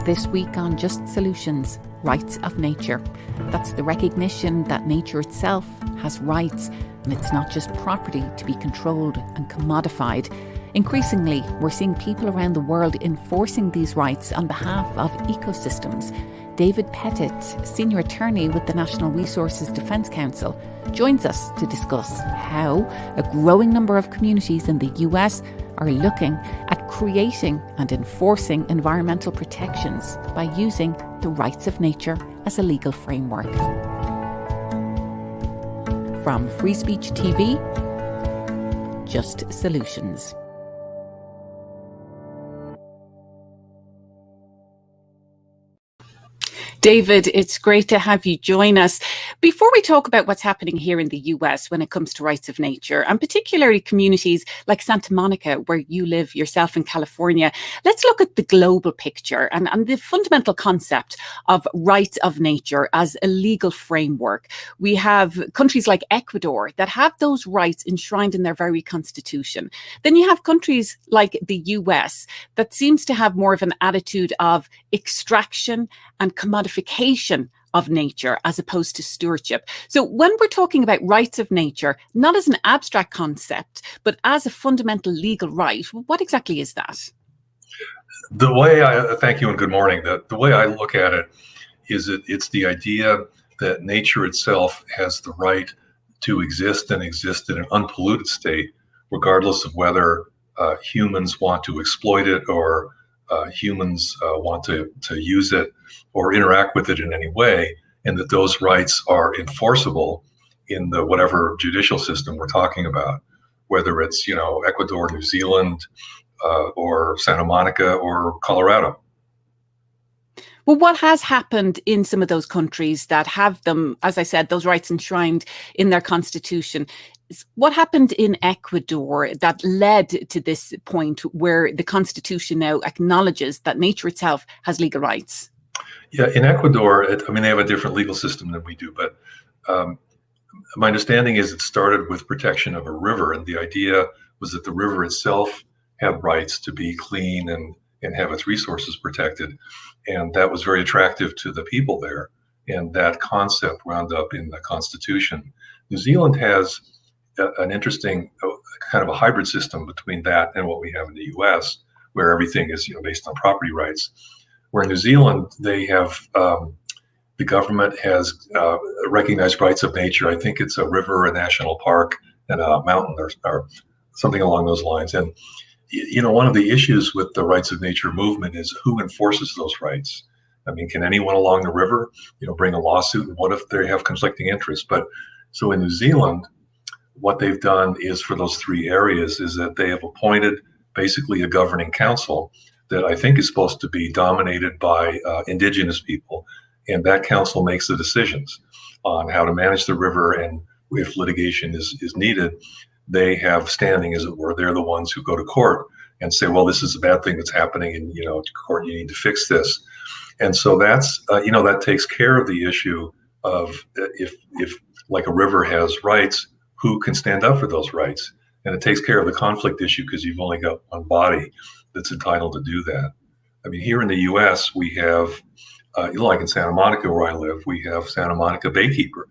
This week on Just Solutions, rights of nature. That's the recognition that nature itself has rights, and it's not just property to be controlled and commodified. Increasingly, we're seeing people around the world enforcing these rights on behalf of ecosystems. David Pettit, senior attorney with the National Resources Defence Council, joins us to discuss how a growing number of communities in the US are looking at creating and enforcing environmental protections by using the rights of nature as a legal framework. From Free Speech TV, Just Solutions. David, it's great to have you join us. Before we talk about what's happening here in the US when it comes to rights of nature, and particularly communities like Santa Monica, where you live yourself in California, let's look at the global picture and the fundamental concept of rights of nature as a legal framework. We have countries like Ecuador that have those rights enshrined in their very constitution. Then you have countries like the US that seems to have more of an attitude of extraction and commodification of nature as opposed to stewardship. So when we're talking about rights of nature, not as an abstract concept, but as a fundamental legal right, what exactly is that? The way thank you and good morning. The way I look at it is it's the idea that nature itself has the right to exist and exist in an unpolluted state, regardless of whether humans want to exploit it or humans want to use it or interact with it in any way, and that those rights are enforceable in the whatever judicial system we're talking about, whether it's Ecuador, New Zealand, or Santa Monica or Colorado. Well, what has happened in some of those countries that have them, as I said, those rights enshrined in their constitution? What happened in Ecuador that led to this point where the constitution now acknowledges that nature itself has legal rights? Yeah, in Ecuador, they have a different legal system than we do, but my understanding is it started with protection of a river, and the idea was that the river itself had rights to be clean and have its resources protected, and that was very attractive to the people there, and that concept wound up in the constitution. New Zealand has an interesting kind of a hybrid system between that and what we have in the US, where everything is based on property rights. Where in New Zealand, they have the government has recognized rights of nature. I think it's a river, a national park, and a mountain, or something along those lines. And one of the issues with the rights of nature movement is who enforces those rights. Can anyone along the river bring a lawsuit? And what if they have conflicting interests? But so in New Zealand, what they've done is for those three areas is that they have appointed basically a governing council that I think is supposed to be dominated by indigenous people. And that council makes the decisions on how to manage the river. And if litigation is needed, they have standing, as it were. They're the ones who go to court and say, well, this is a bad thing that's happening. And, court, you need to fix this. And so that's, that takes care of the issue of if like a river has rights, who can stand up for those rights? And it takes care of the conflict issue because you've only got one body that's entitled to do that. Here in the US, we have, like in Santa Monica where I live, we have Santa Monica Baykeeper.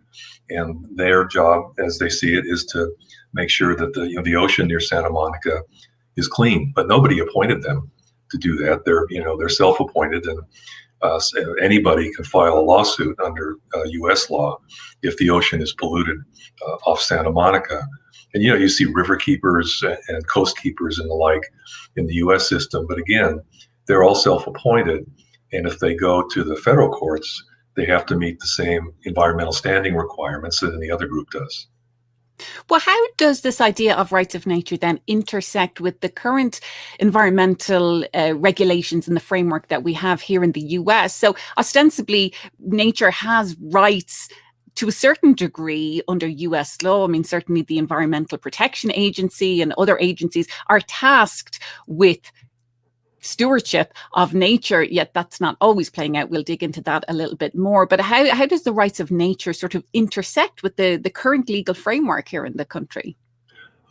And their job, as they see it, is to make sure that the ocean near Santa Monica is clean. But nobody appointed them to do that. They're self-appointed, and anybody can file a lawsuit under US law if the ocean is polluted off Santa Monica. And you see river keepers and coast keepers and the like in the US system, but again, they're all self-appointed, and if they go to the federal courts, they have to meet the same environmental standing requirements that any other group does. Well, how does this idea of rights of nature then intersect with the current environmental regulations and the framework that we have here in the US? So ostensibly, nature has rights to a certain degree under US law. Certainly the Environmental Protection Agency and other agencies are tasked with stewardship of nature, yet that's not always playing out. We'll dig into that a little bit more. But how does the rights of nature sort of intersect with the current legal framework here in the country?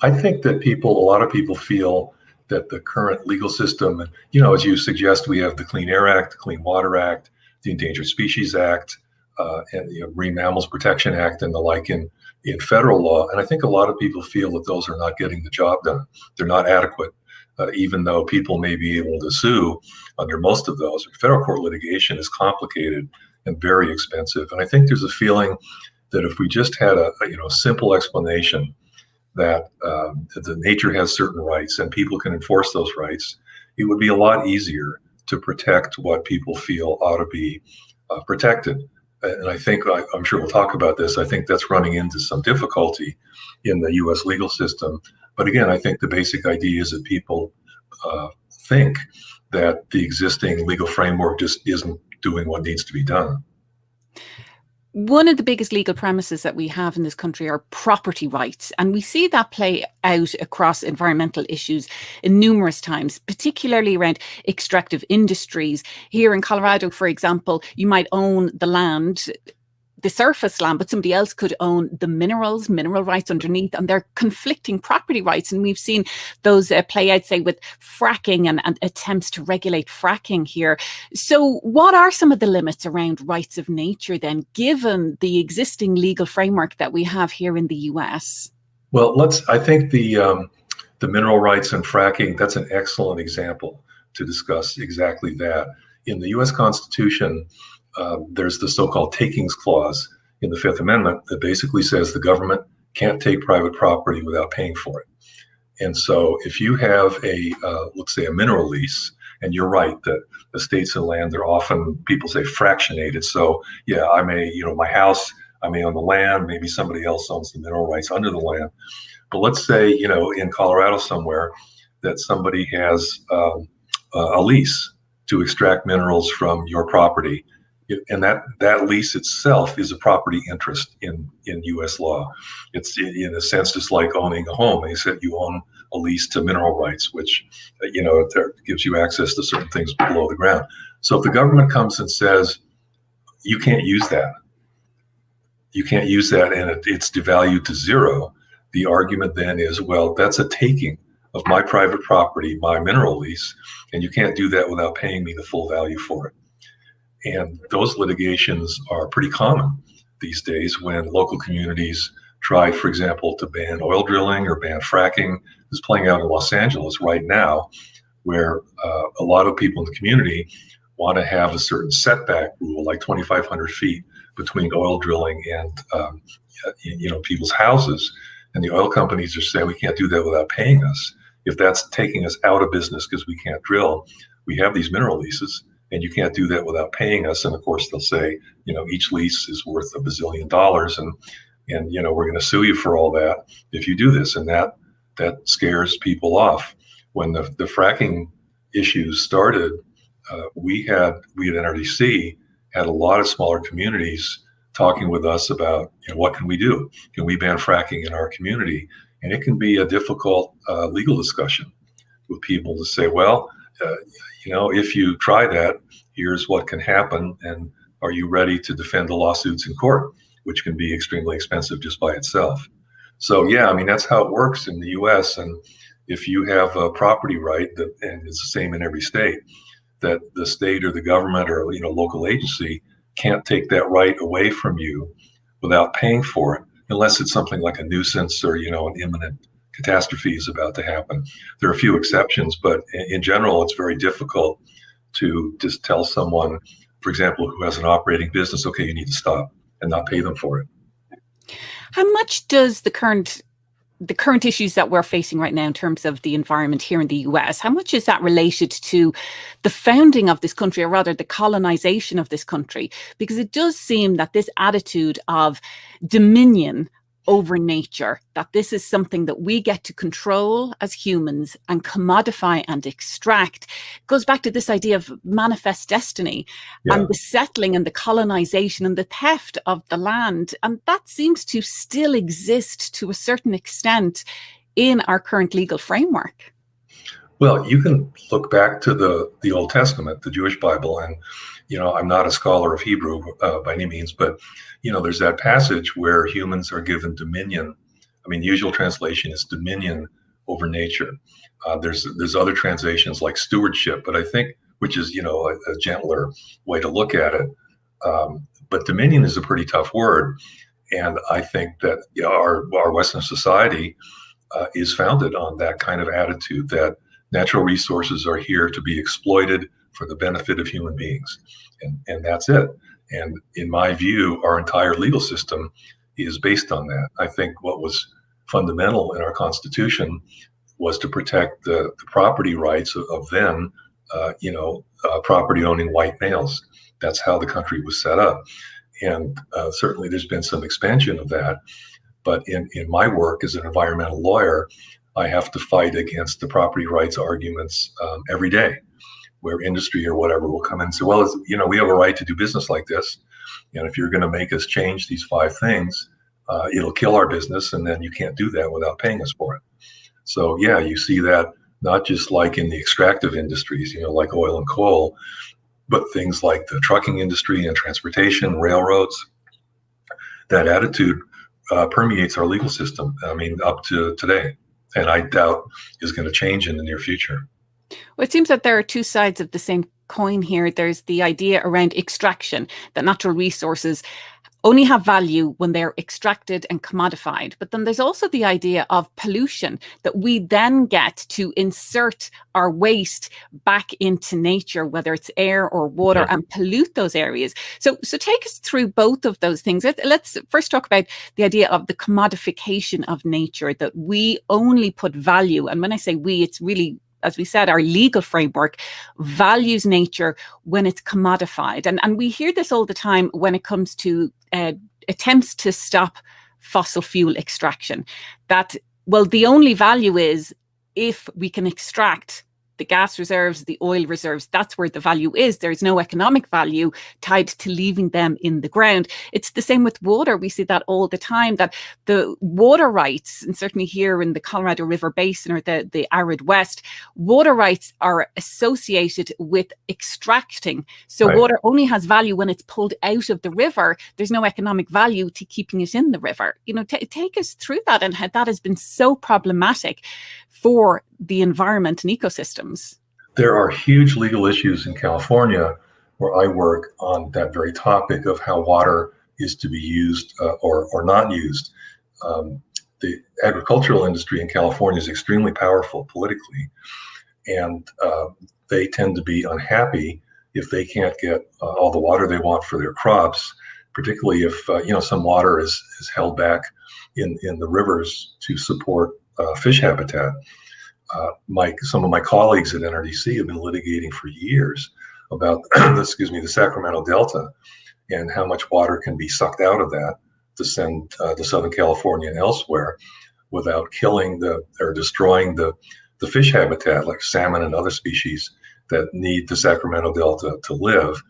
I think that a lot of people feel that the current legal system, and as you suggest, we have the Clean Air Act, the Clean Water Act, the Endangered Species Act, and the Marine Mammals Protection Act, and the like in federal law. And I think a lot of people feel that those are not getting the job done. They're not adequate, even though people may be able to sue under most of those. Federal court litigation is complicated and very expensive. And I think there's a feeling that if we just had a simple explanation that the nature has certain rights and people can enforce those rights, it would be a lot easier to protect what people feel ought to be protected. And I think, I'm sure we'll talk about this, I think that's running into some difficulty in the US legal system. But again, I think the basic idea is that people think that the existing legal framework just isn't doing what needs to be done. One of the biggest legal premises that we have in this country are property rights. And we see that play out across environmental issues in numerous times, particularly around extractive industries. Here in Colorado, for example, you might own the land, the surface land, but somebody else could own the mineral rights underneath, and they're conflicting property rights. And we've seen those play out, say, with fracking and attempts to regulate fracking here. So what are some of the limits around rights of nature then, given the existing legal framework that we have here in the US? Well, I think the mineral rights and fracking, that's an excellent example to discuss exactly that. In the US Constitution, there's the so-called takings clause in the Fifth Amendment that basically says the government can't take private property without paying for it. And so if you have let's say a mineral lease, and you're right that estates and land, they're often, people say, fractionated. So yeah, I may, my house, I may own the land, maybe somebody else owns the mineral rights under the land. But let's say, in Colorado somewhere, that somebody has a lease to extract minerals from your property. And that lease itself is a property interest in U.S. law. It's in a sense just like owning a home. They said you own a lease to mineral rights, which gives you access to certain things below the ground. So if the government comes and says you can't use that, and it's devalued to zero, the argument then is, well, that's a taking of my private property, my mineral lease, and you can't do that without paying me the full value for it. And those litigations are pretty common these days when local communities try, for example, to ban oil drilling or ban fracking. This is playing out in Los Angeles right now, where a lot of people in the community want to have a certain setback rule, like 2,500 feet between oil drilling and people's houses. And the oil companies are saying we can't do that without paying us. If that's taking us out of business because we can't drill, we have these mineral leases, and you can't do that without paying us. And of course, they'll say, each lease is worth $1 bazillion, and we're going to sue you for all that if you do this. And that scares people off. When the fracking issues started, we at NRDC had a lot of smaller communities talking with us about, what can we do? Can we ban fracking in our community? And it can be a difficult legal discussion with people to say, well, if you try that, here's what can happen. And are you ready to defend the lawsuits in court, which can be extremely expensive just by itself? So, yeah, that's how it works in the US. And if you have a property right, and it's the same in every state, that the state or the government or, local agency can't take that right away from you without paying for it, unless it's something like a nuisance or, an imminent catastrophe is about to happen. There are a few exceptions, but in general, it's very difficult to just tell someone, for example, who has an operating business, okay, you need to stop, and not pay them for it. How much does the current issues that we're facing right now in terms of the environment here in the US, how much is that related to the founding of this country, or rather the colonization of this country? Because it does seem that this attitude of dominion over nature, that this is something that we get to control as humans and commodify and extract, goes back to this idea of manifest destiny, and the settling and the colonization and the theft of the land. And that seems to still exist to a certain extent in our current legal framework. Well, you can look back to the Old Testament, the Jewish Bible, and I'm not a scholar of Hebrew by any means, but there's that passage where humans are given dominion. The usual translation is dominion over nature. There's other translations like stewardship, but I think, which is, a gentler way to look at it. But dominion is a pretty tough word. And I think that our Western society is founded on that kind of attitude that natural resources are here to be exploited for the benefit of human beings. And that's it. And in my view, our entire legal system is based on that. I think what was fundamental in our Constitution was to protect the property rights of then, property owning white males. That's how the country was set up. And certainly there's been some expansion of that. But in my work as an environmental lawyer, I have to fight against the property rights arguments every day, where industry or whatever will come in and say, well, we have a right to do business like this. And if you're going to make us change these 5 things, it'll kill our business. And then you can't do that without paying us for it. So, yeah, you see that not just like in the extractive industries, like oil and coal, but things like the trucking industry and transportation, railroads. That attitude permeates our legal system, up to today. And I doubt is going to change in the near future. Well, it seems that there are 2 sides of the same coin here. There's the idea around extraction, that natural resources only have value when they're extracted and commodified. But then there's also the idea of pollution, that we then get to insert our waste back into nature, whether it's air or water, and pollute those areas. So take us through both of those things. Let's first talk about the idea of the commodification of nature, that we only put value. And when I say we, it's really, as we said, our legal framework values nature when it's commodified. And we hear this all the time when it comes to attempts to stop fossil fuel extraction, that, well, the only value is if we can extract the gas reserves, the oil reserves. That's where the value is. There's no economic value tied to leaving them in the ground. It's the same with water. We see that all the time, that the water rights, and certainly here in the Colorado River Basin or the arid West, water rights are associated with extracting. So water only has value when it's pulled out of the river. There's no economic value to keeping it in the river. Take us through that and how that has been so problematic for the environment and ecosystems. There are huge legal issues in California where I work on that very topic of how water is to be used or not used. The agricultural industry in California is extremely powerful politically, and they tend to be unhappy if they can't get all the water they want for their crops, particularly if some water is held back in the rivers to support fish habitat. Some of my colleagues at NRDC have been litigating for years about the Sacramento Delta and how much water can be sucked out of that to send to Southern California and elsewhere without killing or destroying the fish habitat like salmon and other species that need the Sacramento Delta to live.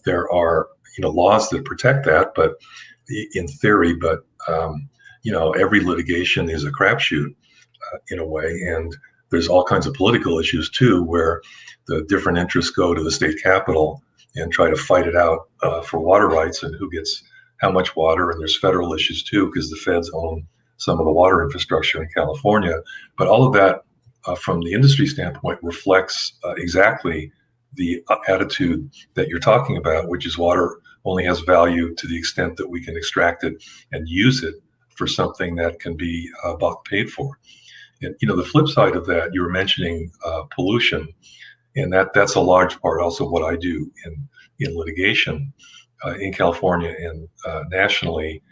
There are laws that protect that, but in theory, every litigation is a crapshoot in a way, and there's all kinds of political issues too, where the different interests go to the state capitol and try to fight it out for water rights and who gets how much water. And there's federal issues too, because the feds own some of the water infrastructure in California. But all of that, from the industry standpoint, reflects exactly the attitude that you're talking about, which is water only has value to the extent that we can extract it and use it for something that can be paid for. And the flip side of that, you were mentioning pollution, and that's a large part also what I do in litigation in California and nationally.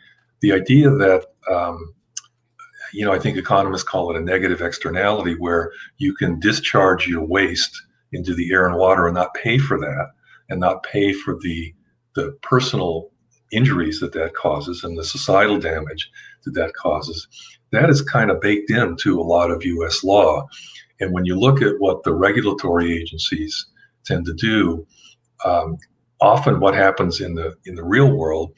The idea that I think economists call it a negative externality, where you can discharge your waste into the air and water and not pay for that, and not pay for the personal injuries that causes and the societal damage that causes. That is kind of baked into a lot of U.S. law. And when you look at what the regulatory agencies tend to do, often what happens in the real world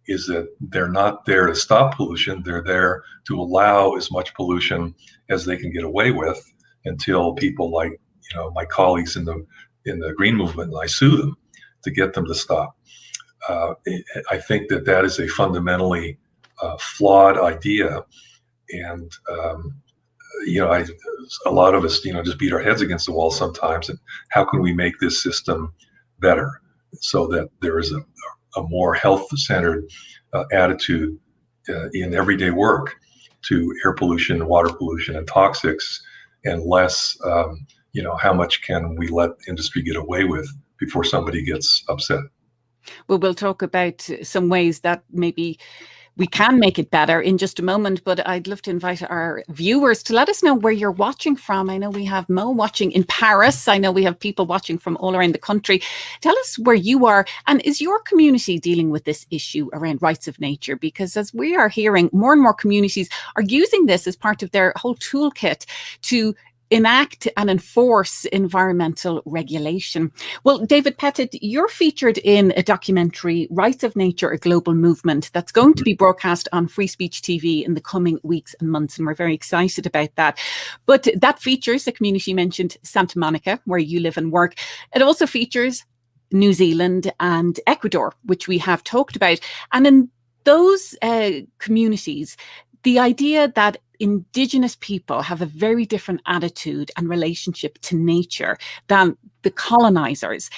is that they're not there to stop pollution. They're there to allow as much pollution as they can get away with until people like my colleagues in the green movement, and I sue them to get them to stop. I think that is a fundamentally flawed idea. And, a lot of us, just beat our heads against the wall sometimes. And how can we make this system better so that there is a more health-centered attitude in everyday work to air pollution, water pollution, and toxics, and less, how much can we let industry get away with before somebody gets upset? Well, we'll talk about some ways that maybe we can make it better in just a moment, but I'd love to invite our viewers to let us know where you're watching from. I know we have Mo watching in Paris. I know we have people watching from all around the country. Tell us where you are, and is your community dealing with this issue around rights of nature? Because as we are hearing, more and more communities are using this as part of their whole toolkit to enact and enforce environmental regulation. Well, David Pettit, you're featured in a documentary, Rights of Nature, a Global Movement, that's going to be broadcast on Free Speech TV in the coming weeks and months, and we're very excited about that. But that features the community mentioned, Santa Monica, where you live and work. It also features New Zealand and Ecuador, which we have talked about. And in those communities, the idea that Indigenous people have a very different attitude and relationship to nature than the colonizers,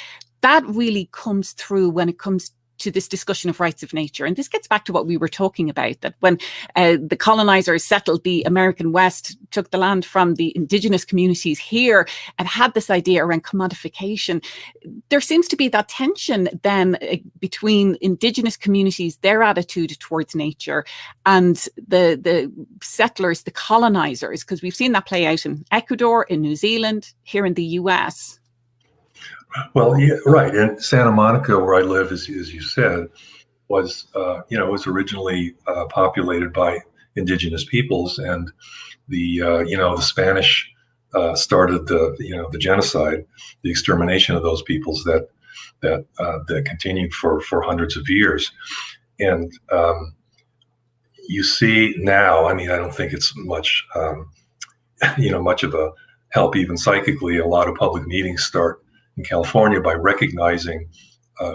that really comes through when it comes to this discussion of rights of nature. And this gets back to what we were talking about, that when the colonizers settled the American West, took the land from the indigenous communities here and had this idea around commodification, there seems to be that tension then between indigenous communities, their attitude towards nature, and the settlers, the colonizers, because we've seen that play out in Ecuador, in New Zealand, here in the US. Well, yeah, right. And Santa Monica, where I live, as you said, was was originally populated by indigenous peoples, and the Spanish started the genocide, the extermination of those peoples that continued for hundreds of years. And you see now, I mean, I don't think it's much much of a help even psychically. A lot of public meetings start in California by recognizing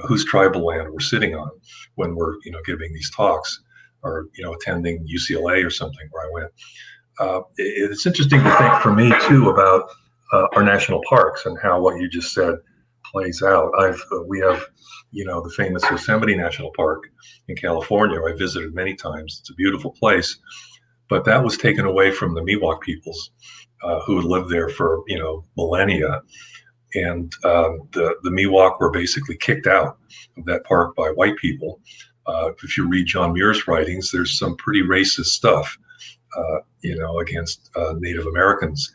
whose tribal land we're sitting on when we're giving these talks, or attending UCLA or something where I went. It's interesting to think for me too about our national parks and how what you just said plays out. We have the famous Yosemite National Park in California, where I visited many times. It's a beautiful place, but that was taken away from the Miwok peoples who had lived there for millennia. And the Miwok were basically kicked out of that park by white people. If you read John Muir's writings, there's some pretty racist stuff, against Native Americans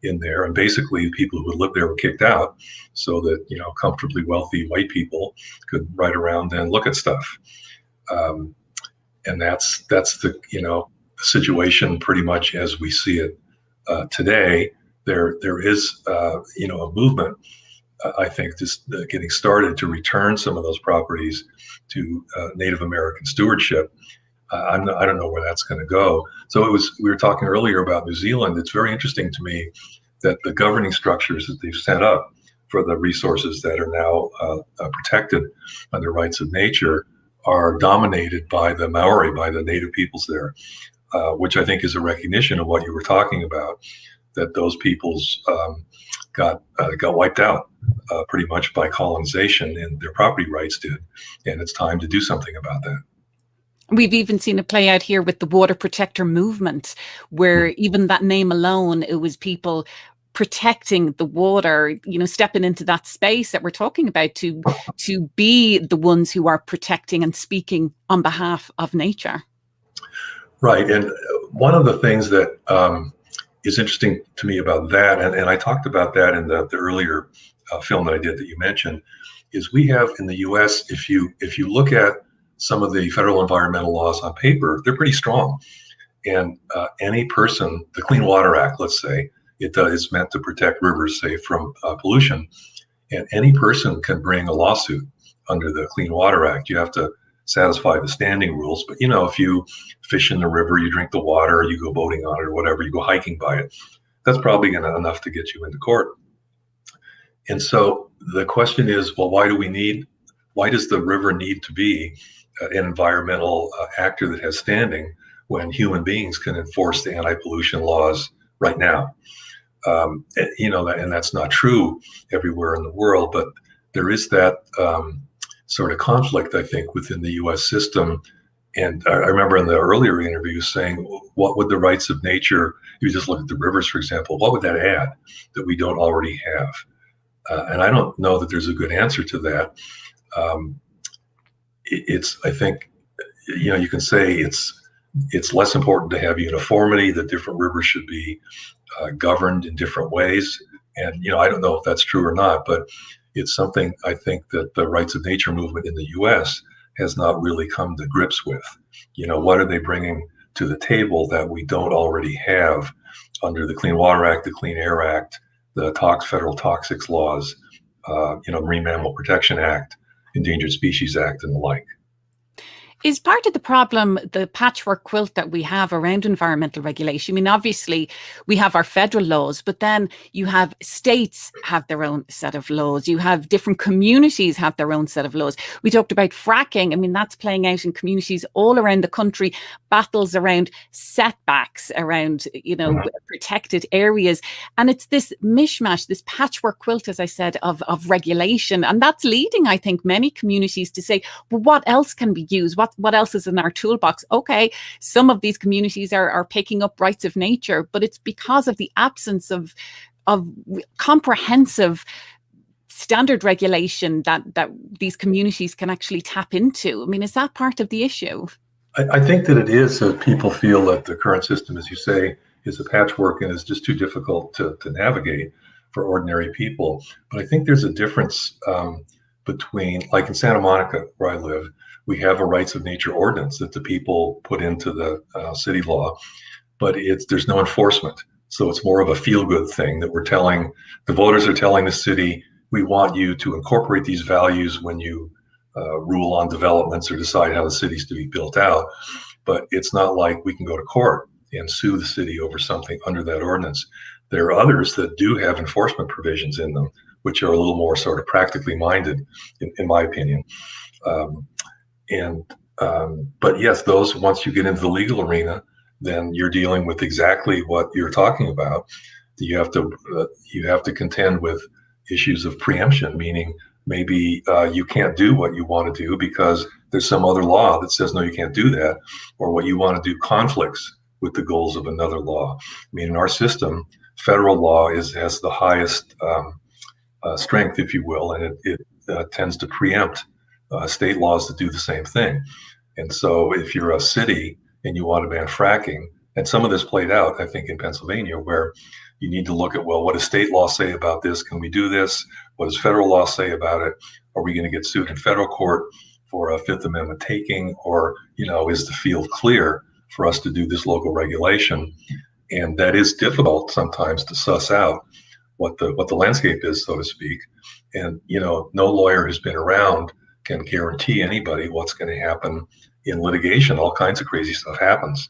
in there. And basically, the people who had lived there were kicked out so that comfortably wealthy white people could ride around and look at stuff. And that's the situation pretty much as we see it today. There is a movement, I think, just getting started to return some of those properties to Native American stewardship. I don't know where that's going to go. So we were talking earlier about New Zealand. It's very interesting to me that the governing structures that they've set up for the resources that are now protected under rights of nature are dominated by the Maori, by the native peoples there, which I think is a recognition of what you were talking about, that those peoples got wiped out pretty much by colonization, and their property rights did. And it's time to do something about that. We've even seen it play out here with the water protector movement, where even that name alone, it was people protecting the water, stepping into that space that we're talking about to be the ones who are protecting and speaking on behalf of nature. Right. And one of the things that is interesting to me about that, and I talked about that in the earlier film that I did that you mentioned, is we have in the U.S., if you look at some of the federal environmental laws on paper, they're pretty strong. And any person, the Clean Water Act, let's say, it's meant to protect rivers, say, from pollution. And any person can bring a lawsuit under the Clean Water Act. You have to satisfy the standing rules. But, if you fish in the river, you drink the water, you go boating on it or whatever, you go hiking by it, that's probably enough to get you into court. And so the question is, well, why does the river need to be an environmental actor that has standing when human beings can enforce the anti-pollution laws right now. And that's not true everywhere in the world, but there is that sort of conflict, I think, within the U.S. system. And I remember in the earlier interview saying, what would the rights of nature, if you just look at the rivers, for example, what would that add that we don't already have? And I don't know that there's a good answer to that. I think, you can say it's less important to have uniformity, that different rivers should be governed in different ways. And, I don't know if that's true or not, but it's something I think that the rights of nature movement in the U.S. has not really come to grips with. What are they bringing to the table that we don't already have under the Clean Water Act, the Clean Air Act, the federal toxics laws, Marine Mammal Protection Act, Endangered Species Act, and the like. Is part of the problem the patchwork quilt that we have around environmental regulation? I mean, obviously, we have our federal laws, but then you have states have their own set of laws. You have different communities have their own set of laws. We talked about fracking. I mean, that's playing out in communities all around the country, battles around setbacks, around, protected areas. And it's this mishmash, this patchwork quilt, as I said, of regulation. And that's leading, I think, many communities to say, well, what else can we use? What else is in our toolbox? Okay, some of these communities are picking up rights of nature, but it's because of the absence of comprehensive standard regulation that these communities can actually tap into. I mean, is that part of the issue? I think that it is. People feel that the current system, as you say, is a patchwork and is just too difficult to navigate for ordinary people. But I think there's a difference between, like in Santa Monica, where I live, we have a rights of nature ordinance that the people put into the city law, but there's no enforcement. So it's more of a feel-good thing that the voters are telling the city, we want you to incorporate these values when you rule on developments or decide how the city's to be built out. But it's not like we can go to court and sue the city over something under that ordinance. There are others that do have enforcement provisions in them, which are a little more sort of practically minded, in my opinion. But yes, those, once you get into the legal arena, then you're dealing with exactly what you're talking about. You have to contend with issues of preemption, meaning maybe you can't do what you want to do because there's some other law that says, no, you can't do that, or what you want to do conflicts with the goals of another law. I mean, in our system, federal law has the highest strength, if you will, and it tends to preempt state laws that do the same thing. And so if you're a city and you want to ban fracking, and some of this played out, I think, in Pennsylvania, where you need to look at, well, what does state law say about this? Can we do this? What does federal law say about it? Are we going to get sued in federal court for a Fifth Amendment taking? Or, is the field clear for us to do this local regulation? And that is difficult sometimes to suss out what the landscape is, so to speak. And, no lawyer who's been around can guarantee anybody what's going to happen in litigation. All kinds of crazy stuff happens.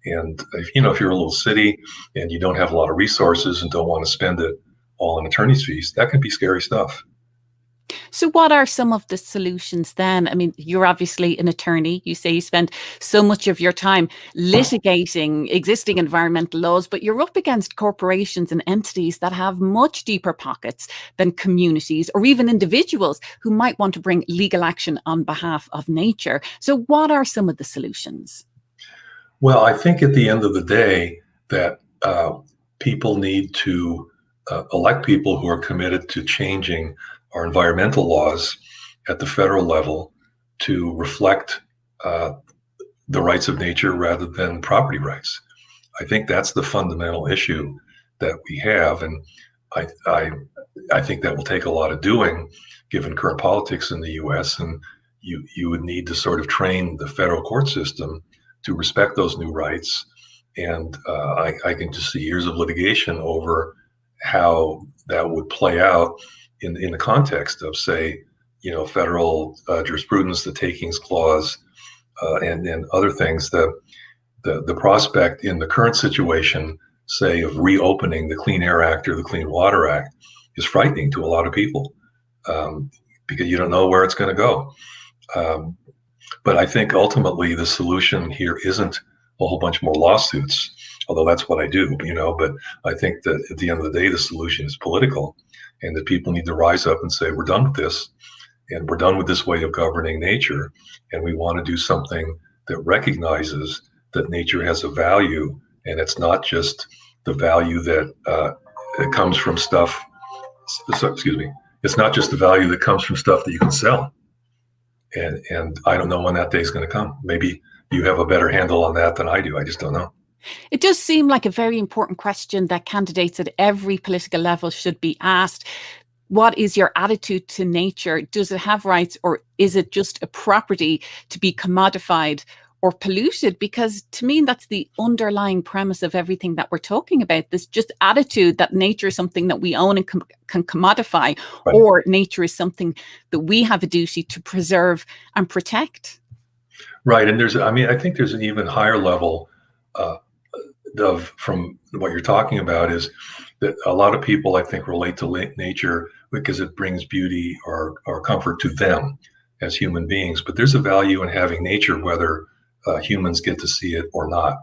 And if you're a little city and you don't have a lot of resources and don't want to spend it all on attorney's fees, that can be scary stuff. So what are some of the solutions then? I mean, you're obviously an attorney. You say you spend so much of your time litigating existing environmental laws, but you're up against corporations and entities that have much deeper pockets than communities or even individuals who might want to bring legal action on behalf of nature. So what are some of the solutions? Well, I think at the end of the day that people need to elect people who are committed to changing our environmental laws at the federal level to reflect the rights of nature rather than property rights. I think that's the fundamental issue that we have, and I think that will take a lot of doing, given current politics in the U.S. And you would need to sort of train the federal court system to respect those new rights. And I can just see years of litigation over how that would play out in the context of, say, federal jurisprudence, the takings clause, and other things. The prospect in the current situation, say, of reopening the Clean Air Act or the Clean Water Act is frightening to a lot of people because you don't know where it's going to go. But I think ultimately the solution here isn't a whole bunch more lawsuits. although that's what I do, but I think that at the end of the day, the solution is political, and that people need to rise up and say, we're done with this, and we're done with this way of governing nature, and we want to do something that recognizes that nature has a value, and it's not just the value that it comes from stuff. So, excuse me. It's not just the value that comes from stuff that you can sell. And I don't know when that day is going to come. Maybe you have a better handle on that than I do. I just don't know. It does seem like a very important question that candidates at every political level should be asked. What is your attitude to nature? Does it have rights, or is it just a property to be commodified or polluted? Because to me, that's the underlying premise of everything that we're talking about. This just attitude that nature is something that we own and can commodify, Right. or nature is something that we have a duty to preserve and protect. Right. And I think there's an even higher level from what you're talking about, is that a lot of people, I think, relate to nature because it brings beauty or comfort to them as human beings. But there's a value in having nature, whether humans get to see it or not,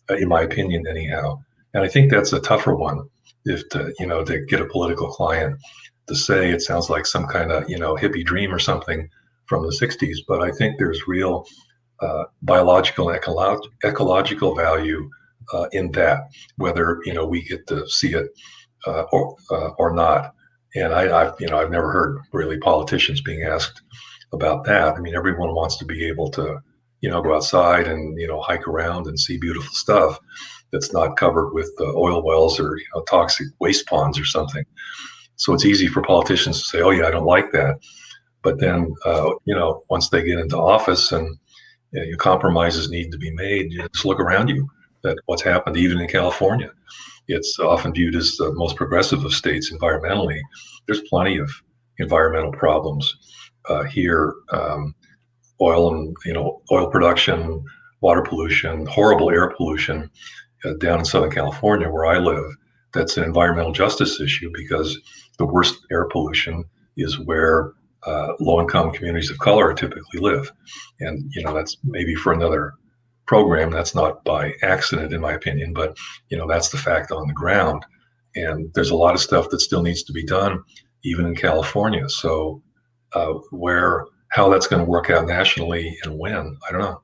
in my opinion, anyhow. And I think that's a tougher one, to get a political client to say it sounds like some kind of, hippie dream or something from the 60s. But I think there's real biological and ecological value in that, whether we get to see it or not. And I've never heard really politicians being asked about that. I mean, everyone wants to be able to go outside and hike around and see beautiful stuff that's not covered with oil wells or toxic waste ponds or something. So it's easy for politicians to say, "Oh yeah, I don't like that," but then once they get into office and compromises need to be made, just look around you. That what's happened, even in California, it's often viewed as the most progressive of states environmentally. There's plenty of environmental problems here. Oil and oil production, water pollution, horrible air pollution down in Southern California where I live. That's an environmental justice issue, because the worst air pollution is where low-income communities of color typically live. And that's maybe for another program. That's not by accident, in my opinion, but that's the fact on the ground. And there's a lot of stuff that still needs to be done, even in California. So how that's going to work out nationally and when, I don't know.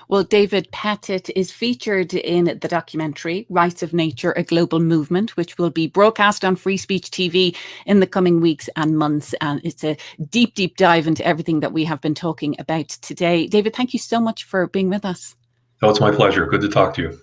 Well, David Pettit is featured in the documentary Rights of Nature, A Global Movement, which will be broadcast on Free Speech TV in the coming weeks and months. And it's a deep, deep dive into everything that we have been talking about today. David, thank you so much for being with us. Oh, it's my pleasure. Good to talk to you.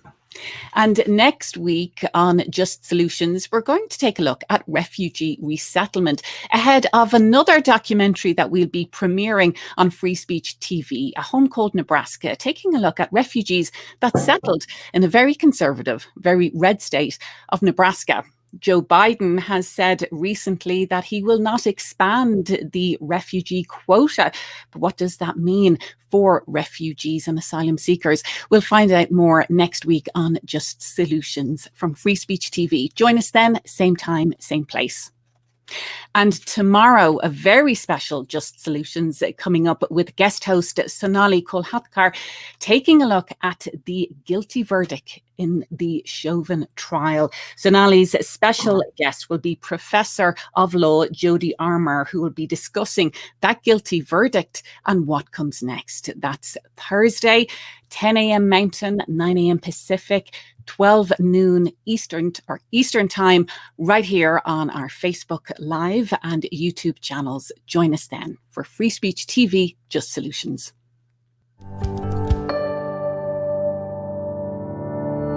And next week on Just Solutions, we're going to take a look at refugee resettlement ahead of another documentary that we'll be premiering on Free Speech TV, A Home Called Nebraska, taking a look at refugees that settled in a very conservative, very red state of Nebraska. Joe Biden has said recently that he will not expand the refugee quota. But what does that mean for refugees and asylum seekers? We'll find out more next week on Just Solutions from Free Speech TV. Join us then, same time, same place. And tomorrow, a very special Just Solutions coming up with guest host Sonali Kolhatkar, taking a look at the guilty verdict in the Chauvin trial. Sonali's special guest will be Professor of Law Jody Armour, who will be discussing that guilty verdict and what comes next. That's Thursday, 10 a.m. Mountain, 9 a.m. Pacific, 12 noon Eastern time, right here on our Facebook Live and YouTube channels. Join us then for Free Speech TV, Just Solutions.